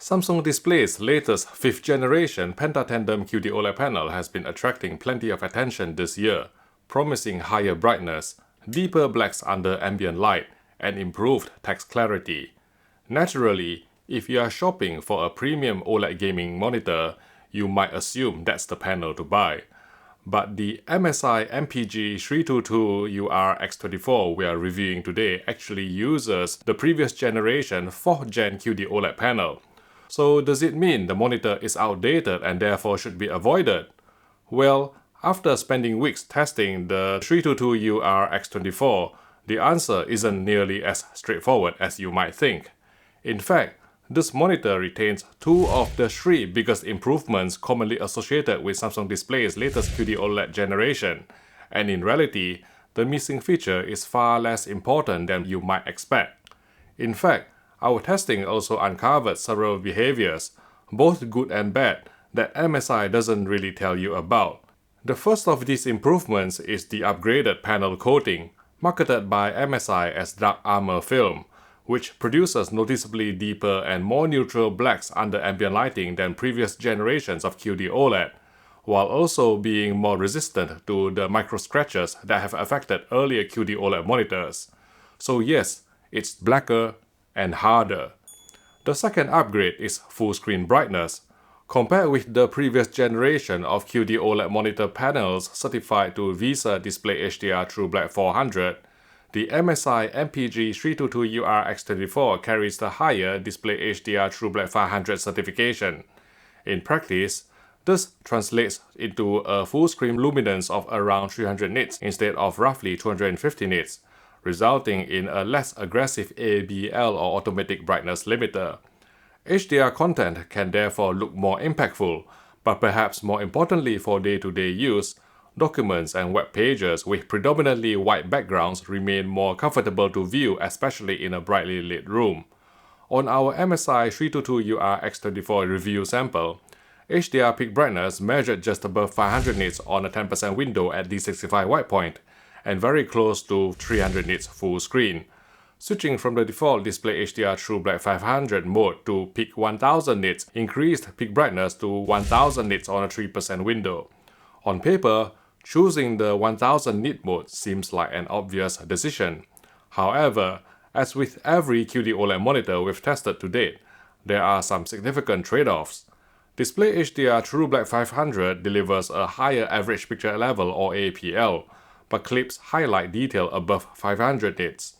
Samsung Display's latest 5th generation Pentatandem QD-OLED panel has been attracting plenty of attention this year, promising higher brightness, deeper blacks under ambient light, and improved text clarity. Naturally, if you are shopping for a premium OLED gaming monitor, you might assume that's the panel to buy. But the MSI MPG 322UR X24 we are reviewing today actually uses the previous generation 4th Gen QD-OLED panel. So does it mean the monitor is outdated and therefore should be avoided? Well, after spending weeks testing the 322UR X24, the answer isn't nearly as straightforward as you might think. In fact, this monitor retains two of the three biggest improvements commonly associated with Samsung Display's latest QD-OLED generation, and in reality, the missing feature is far less important than you might expect. In fact, our testing also uncovered several behaviors, both good and bad, that MSI doesn't really tell you about. The first of these improvements is the upgraded panel coating, marketed by MSI as Dark Armor Film, which produces noticeably deeper and more neutral blacks under ambient lighting than previous generations of QD-OLED, while also being more resistant to the micro-scratches that have affected earlier QD-OLED monitors. So yes, it's blacker and harder. The second upgrade is full screen brightness. Compared with the previous generation of QD-OLED monitor panels certified to VESA Display HDR True Black 400, the MSI MPG 322UR X24 carries the higher Display HDR True Black 500 certification. In practice, this translates into a full screen luminance of around 300 nits instead of roughly 250 nits, resulting in a less aggressive ABL or automatic brightness limiter. HDR content can therefore look more impactful, but perhaps more importantly for day-to-day use, documents and web pages with predominantly white backgrounds remain more comfortable to view, especially in a brightly lit room. On our MSI 322UR X24 review sample, HDR peak brightness measured just above 500 nits on a 10% window at D65 white point, and very close to 300 nits full screen. Switching from the default Display HDR True Black 500 mode to peak 1000 nits increased peak brightness to 1000 nits on a 3% window. On paper, choosing the 1000 nit mode seems like an obvious decision. However, as with every QD-OLED monitor we've tested to date, there are some significant trade-offs. Display HDR True Black 500 delivers a higher average picture level or APL, but clips highlight detail above 500 nits.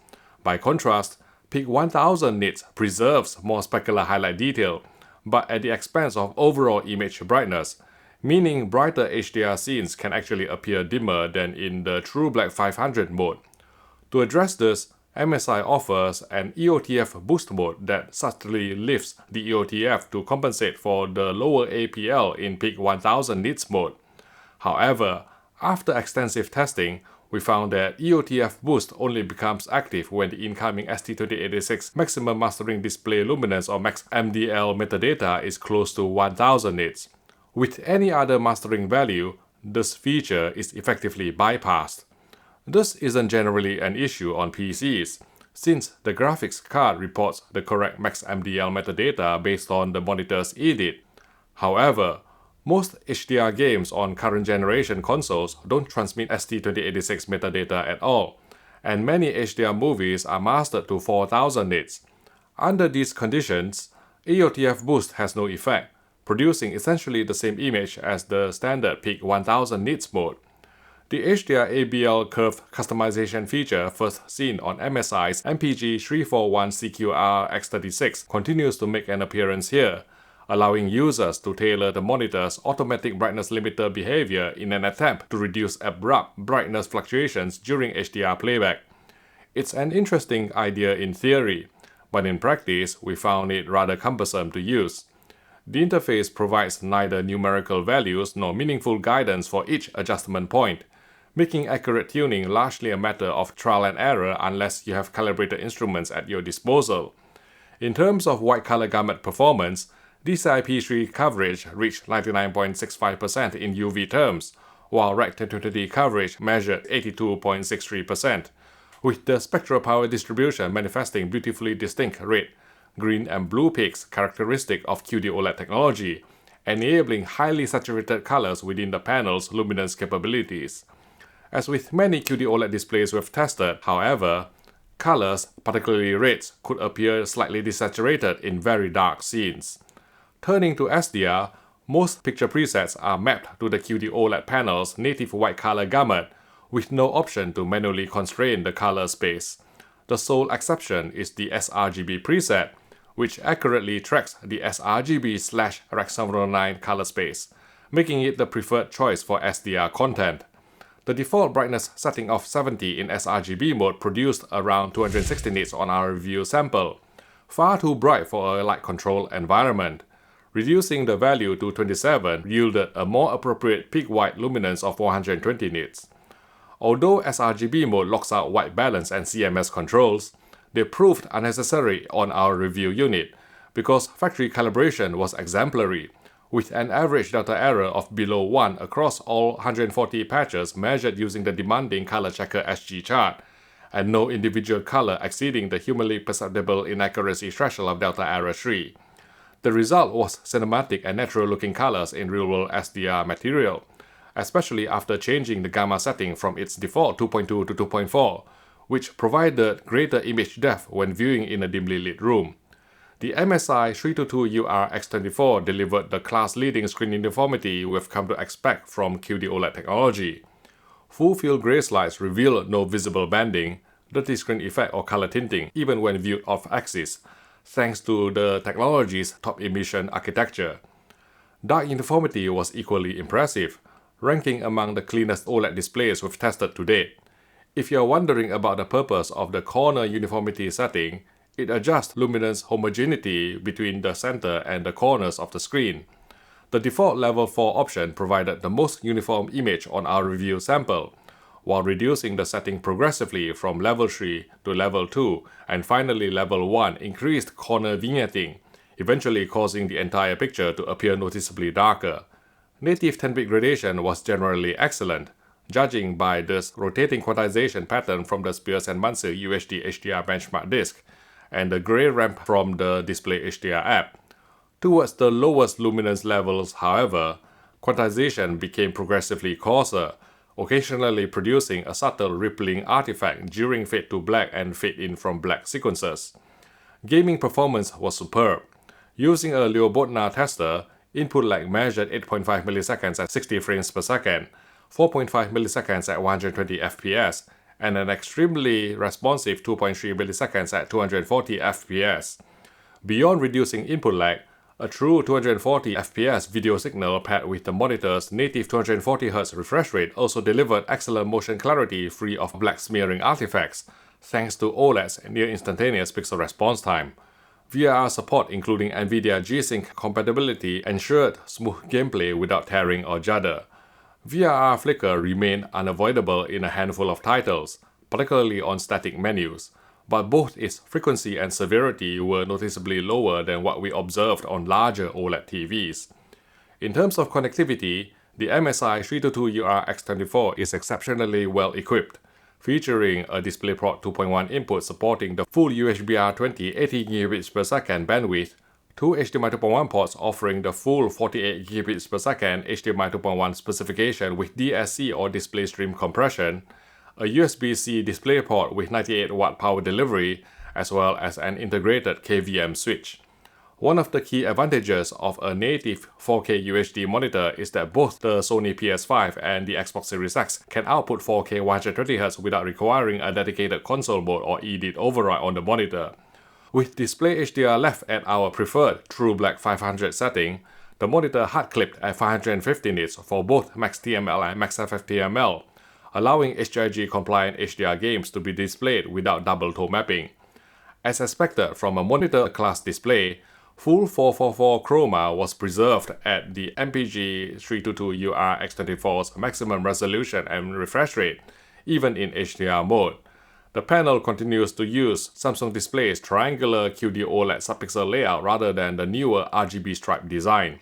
By contrast, peak 1000 nits preserves more specular highlight detail, but at the expense of overall image brightness, meaning brighter HDR scenes can actually appear dimmer than in the True Black 500 mode. To address this, MSI offers an EOTF boost mode that subtly lifts the EOTF to compensate for the lower APL in peak 1000 nits mode. However, after extensive testing, we found that EOTF boost only becomes active when the incoming ST2086 maximum mastering display luminance or max MDL metadata is close to 1000 nits. With any other mastering value, this feature is effectively bypassed. This isn't generally an issue on PCs, since the graphics card reports the correct max MDL metadata based on the monitor's edit. However, most HDR games on current generation consoles don't transmit ST2086 metadata at all, and many HDR movies are mastered to 4000 nits. Under these conditions, EOTF boost has no effect, producing essentially the same image as the standard peak 1000 nits mode. The HDR ABL curve customization feature first seen on MSI's MPG 341CQR X36 continues to make an appearance here, allowing users to tailor the monitor's automatic brightness limiter behavior in an attempt to reduce abrupt brightness fluctuations during HDR playback. It's an interesting idea in theory, but in practice we found it rather cumbersome to use. The interface provides neither numerical values nor meaningful guidance for each adjustment point, making accurate tuning largely a matter of trial and error unless you have calibrated instruments at your disposal. In terms of white color gamut performance, DCI-P3 coverage reached 99.65% in UV terms, while Rec 1020 coverage measured 82.63%, with the spectral power distribution manifesting beautifully distinct red, green and blue peaks characteristic of QD-OLED technology, enabling highly saturated colors within the panel's luminance capabilities. As with many QD-OLED displays we've tested, however, colors, particularly reds, could appear slightly desaturated in very dark scenes. Turning to SDR, most picture presets are mapped to the QD-OLED panel's native white color gamut, with no option to manually constrain the color space. The sole exception is the sRGB preset, which accurately tracks the sRGB/Rec709 color space, making it the preferred choice for SDR content. The default brightness setting of 70 in sRGB mode produced around 260 nits on our review sample, far too bright for a light-controlled environment. Reducing the value to 27 yielded a more appropriate peak white luminance of 120 nits. Although sRGB mode locks out white balance and CMS controls, they proved unnecessary on our review unit because factory calibration was exemplary, with an average delta error of below 1 across all 140 patches measured using the demanding color checker SG chart, and no individual color exceeding the humanly perceptible inaccuracy threshold of delta error 3. The result was cinematic and natural-looking colors in real-world SDR material, especially after changing the gamma setting from its default 2.2 to 2.4, which provided greater image depth when viewing in a dimly lit room. The MSI 322UR X24 delivered the class-leading screen uniformity we've come to expect from QD-OLED technology. Full-field gray slides revealed no visible banding, dirty screen effect or color tinting even when viewed off-axis, thanks to the technology's top emission architecture. Dark uniformity was equally impressive, ranking among the cleanest OLED displays we've tested to date. If you're wondering about the purpose of the corner uniformity setting, it adjusts luminance homogeneity between the center and the corners of the screen. The default level 4 option provided the most uniform image on our review sample, while reducing the setting progressively from level 3 to level 2 and finally level 1 increased corner vignetting, eventually causing the entire picture to appear noticeably darker. Native 10-bit gradation was generally excellent, judging by this rotating quantization pattern from the Spears & Munster UHD HDR benchmark disc, and the gray ramp from the Display HDR app. Towards the lowest luminance levels, however, quantization became progressively coarser, occasionally producing a subtle rippling artifact during fade to black and fade in from black sequences. Gaming performance was superb. Using a Leobotna tester, input lag measured 8.5 milliseconds at 60 frames per second, 4.5 milliseconds at 120 fps, and an extremely responsive 2.3 milliseconds at 240 fps. Beyond reducing input lag, a true 240 fps video signal paired with the monitor's native 240Hz refresh rate also delivered excellent motion clarity free of black smearing artifacts, thanks to OLED's near-instantaneous pixel response time. VRR support including NVIDIA G-Sync compatibility ensured smooth gameplay without tearing or judder. VRR flicker remained unavoidable in a handful of titles, particularly on static menus, but both its frequency and severity were noticeably lower than what we observed on larger OLED TVs. In terms of connectivity, the MSI 322UR X24 is exceptionally well equipped, featuring a DisplayPort 2.1 input supporting the full USB-R20 80 gigabits per second bandwidth, two HDMI 2.1 ports offering the full 48 gigabits per second HDMI 2.1 specification with DSC or display stream compression, a USB-C DisplayPort with 98-watt power delivery, as well as an integrated KVM switch. One of the key advantages of a native 4K UHD monitor is that both the Sony PS5 and the Xbox Series X can output 4K 120Hz without requiring a dedicated console mode or EDIT override on the monitor. With Display HDR left at our preferred True Black 500 setting, the monitor hard-clipped at 550 nits for both Max TML and Max FFTML, allowing HIG-compliant HDR games to be displayed without double toe mapping. As expected from a monitor-class display, full 444 chroma was preserved at the MPG 322UR X24's maximum resolution and refresh rate, even in HDR mode. The panel continues to use Samsung Display's triangular QD-OLED subpixel layout rather than the newer RGB stripe design,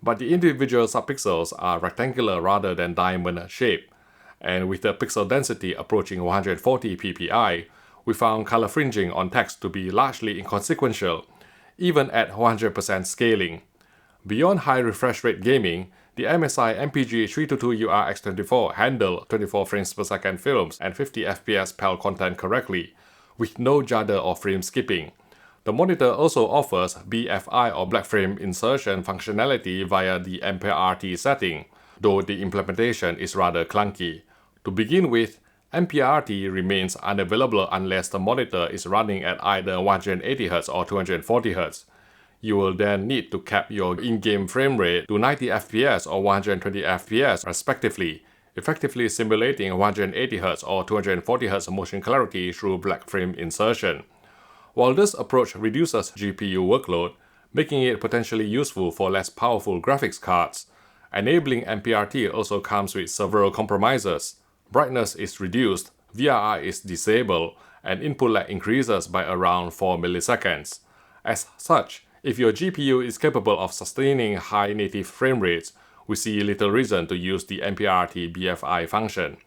but the individual subpixels are rectangular rather than diamond shape, and with the pixel density approaching 140 ppi, we found color fringing on text to be largely inconsequential, even at 100% scaling. Beyond high refresh rate gaming, the MSI MPG 322UR X24 handle 24 frames per second films and 50 FPS PAL content correctly, with no judder or frame skipping. The monitor also offers BFI or black frame insertion functionality via the MPRT setting, though the implementation is rather clunky. To begin with, MPRT remains unavailable unless the monitor is running at either 180Hz or 240Hz. You will then need to cap your in-game frame rate to 90 FPS or 120 FPS respectively, effectively simulating 180Hz or 240Hz motion clarity through black frame insertion. While this approach reduces GPU workload, making it potentially useful for less powerful graphics cards, enabling MPRT also comes with several compromises. Brightness is reduced, VRR is disabled, and input lag increases by around 4 milliseconds. As such, if your GPU is capable of sustaining high native frame rates, we see little reason to use the MPRT BFI function.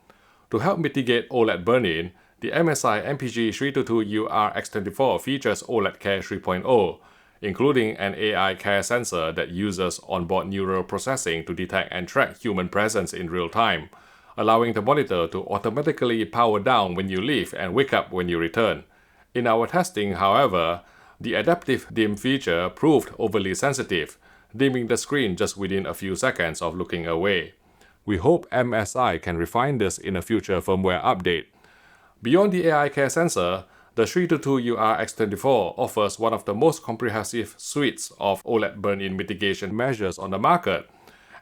To help mitigate OLED burn-in, the MSI MPG 322UR X24 features OLED Care 3.0, including an AI care sensor that uses onboard neural processing to detect and track human presence in real time, allowing the monitor to automatically power down when you leave and wake up when you return. In our testing, however, the adaptive dim feature proved overly sensitive, dimming the screen just within a few seconds of looking away. We hope MSI can refine this in a future firmware update. Beyond the AI care sensor, the 322UR X24 offers one of the most comprehensive suites of OLED burn-in mitigation measures on the market.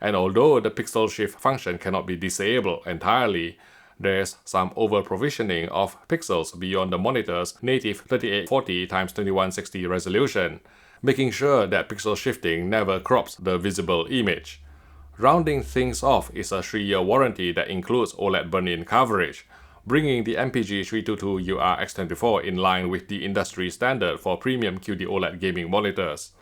And although the pixel shift function cannot be disabled entirely, there's some over-provisioning of pixels beyond the monitor's native 3840x2160 resolution, making sure that pixel shifting never crops the visible image. Rounding things off is a 3-year warranty that includes OLED burn-in coverage, bringing the MPG 322UR X24 in line with the industry standard for premium QD-OLED gaming monitors.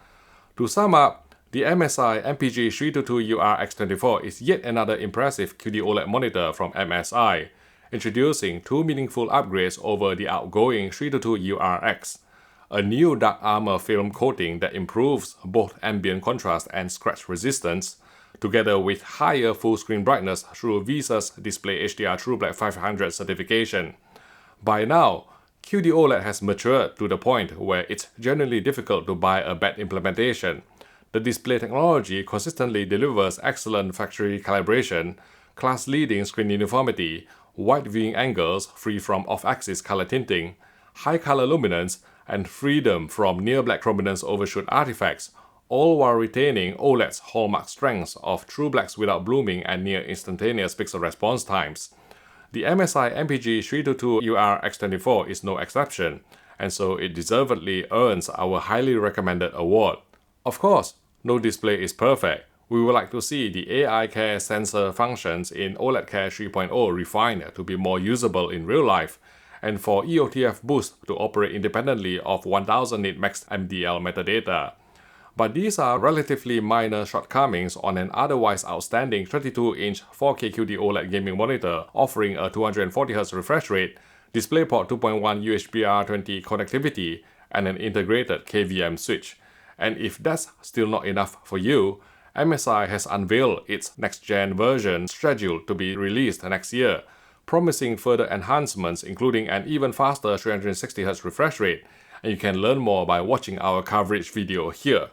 To sum up, the MSI MPG 322UR X24 is yet another impressive QD-OLED monitor from MSI, introducing two meaningful upgrades over the outgoing 322UR X. A new dark armor film coating that improves both ambient contrast and scratch resistance, together with higher full-screen brightness through VISA's Display HDR True Black 500 certification. By now, QD-OLED has matured to the point where it's genuinely difficult to buy a bad implementation. The display technology consistently delivers excellent factory calibration, class-leading screen uniformity, wide viewing angles free from off-axis color tinting, high color luminance, and freedom from near-black prominence overshoot artifacts, all while retaining OLED's hallmark strengths of true blacks without blooming and near-instantaneous pixel response times. The MSI MPG 322UR X24 is no exception, and so it deservedly earns our highly recommended award. Of course, no display is perfect. We would like to see the AI Care sensor functions in OLED Care 3.0 refined to be more usable in real life, and for EOTF Boost to operate independently of 1000 nit max MDL metadata. But these are relatively minor shortcomings on an otherwise outstanding 32-inch 4K QD OLED gaming monitor offering a 240Hz refresh rate, DisplayPort 2.1 USB-R20 connectivity, and an integrated KVM switch. And if that's still not enough for you, MSI has unveiled its next-gen version scheduled to be released next year, promising further enhancements including an even faster 360Hz refresh rate, and you can learn more by watching our coverage video here.